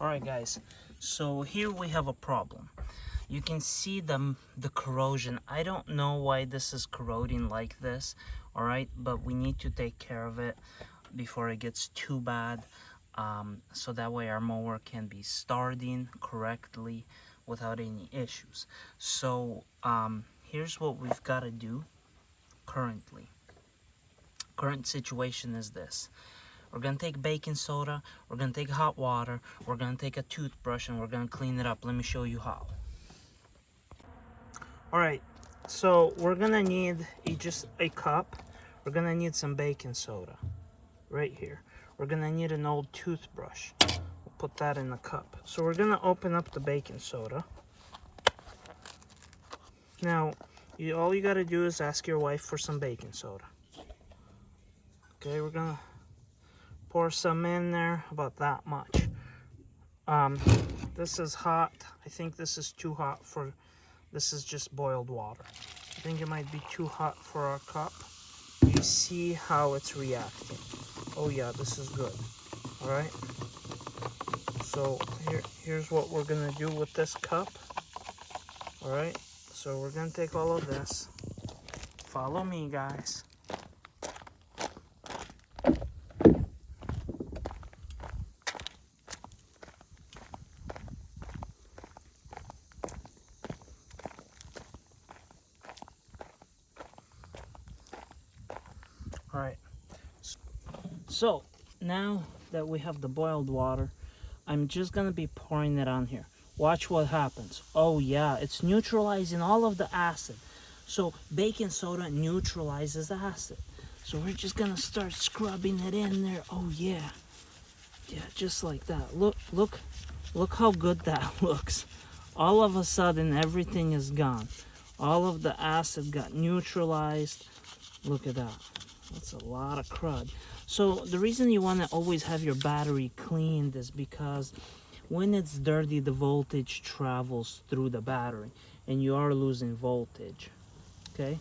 Alright guys, so here we have a problem. You can see the corrosion. I don't know why this is corroding like this, alright, but we need to take care of it before it gets too bad, so that way our mower can be starting correctly without any issues. So here's what we've got to do currently. Current situation is this. We're going to take baking soda, we're going to take hot water, we're going to take a toothbrush, and we're going to clean it up. Let me show you how. Alright, so we're going to need just a cup. We're going to need some baking soda right here. We're going to need an old toothbrush. We'll put that in the cup. So we're going to open up the baking soda. Now, all you got to do is ask your wife for some baking soda. Okay, we're going to pour some in there, about that much. This is hot. I think this is too hot for, this is just boiled water. I think it might be too hot for our cup. You see how it's reacting. Oh yeah, this is good. All right. So here's what we're gonna do with this cup. All right. So we're gonna take all of this. Follow me, guys. All right, so now that we have the boiled water, I'm just gonna be pouring it on here. Watch what happens. Oh yeah, it's neutralizing all of the acid. So baking soda neutralizes acid. So we're just gonna start scrubbing it in there. Oh yeah, yeah, just like that. Look how good that looks. All of a sudden, everything is gone. All of the acid got neutralized. Look at that. That's a lot of crud. So the reason you want to always have your battery cleaned is because when it's dirty, the voltage travels through the battery and you are losing voltage. Okay?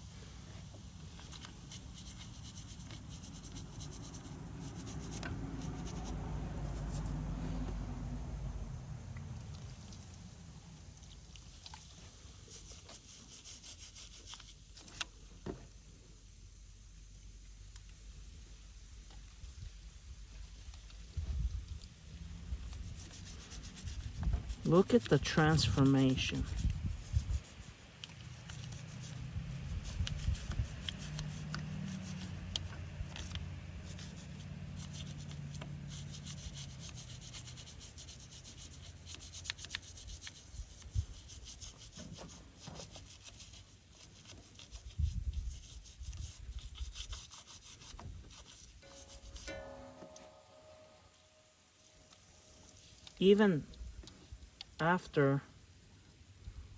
Look at the transformation. Even after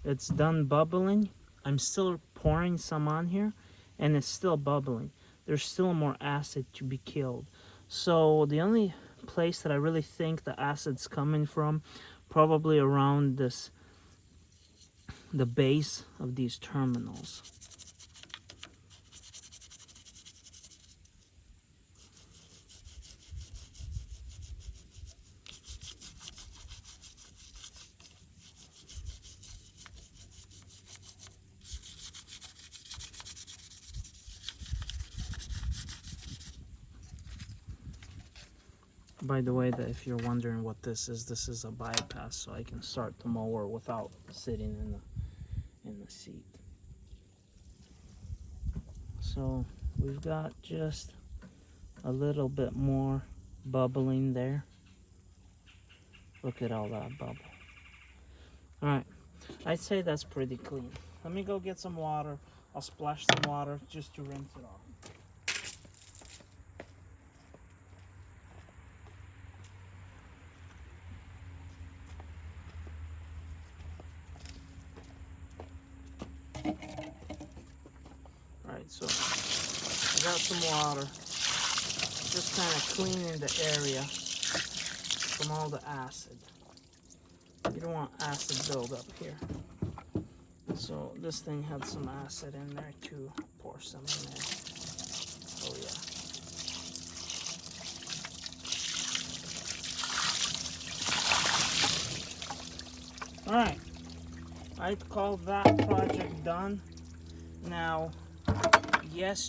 it's done bubbling, I'm still pouring some on here and it's still bubbling. There's still more acid to be killed. So the only place that I really think the acid's coming from, probably around the base of these terminals. By the way, that if you're wondering what this is a bypass, so I can start the mower without sitting in the seat. So we've got just a little bit more bubbling there. Look at all that bubble. All right, I'd say that's pretty clean. Let me go get some water. I'll splash some water just to rinse it off. Alright, so I got some water, just kind of cleaning the area from all the acid. You don't want acid buildup here. So this thing had some acid in there too. Pour some in there. Oh yeah. Alright, I'd call that project done. Now, yes,